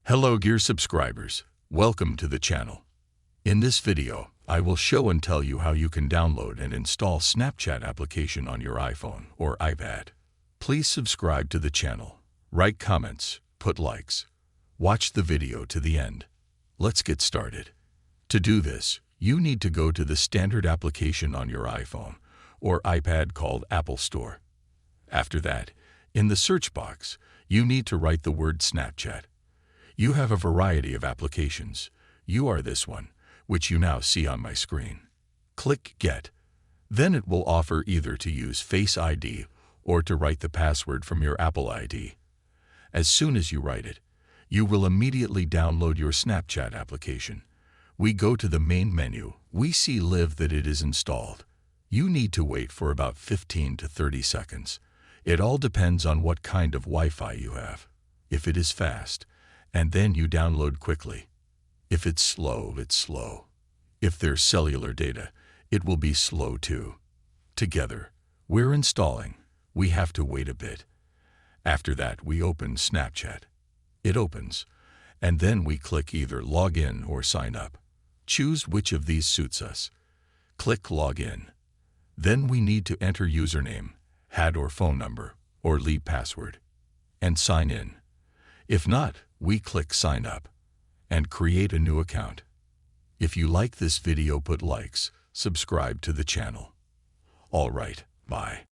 Hello Gear subscribers, welcome to the channel. In this video, I will show and tell you how you can download and install Snapchat application on your iPhone or iPad. Please subscribe to the channel, write comments, put likes. Watch the video to the end. Let's get started. To do this, you need to go to the standard application on your iPhone or iPad called Apple Store. After that, in the search box, you need to write the word Snapchat. You have a variety of applications. You are this one, which you now see on my screen. Click Get. Then it will offer either to use Face ID or to write the password from your Apple ID. As soon as you write it, you will immediately download your Snapchat application. We go to the main menu. We see live that it is installed. You need to wait for about 15 to 30 seconds. It all depends on what kind of Wi-Fi you have. If it is fast, and then you download quickly. If it's slow, it's slow. If there's cellular data, it will be slow too. Together, we're installing. We have to wait a bit. After that, we open Snapchat. It opens, and then we click either log in or sign up. Choose which of these suits us. Click log in. Then we need to enter username, HAD or phone number, or leave password, and sign in. If not, we click sign up and create a new account. If you like this video, put likes, subscribe to the channel. All right, bye.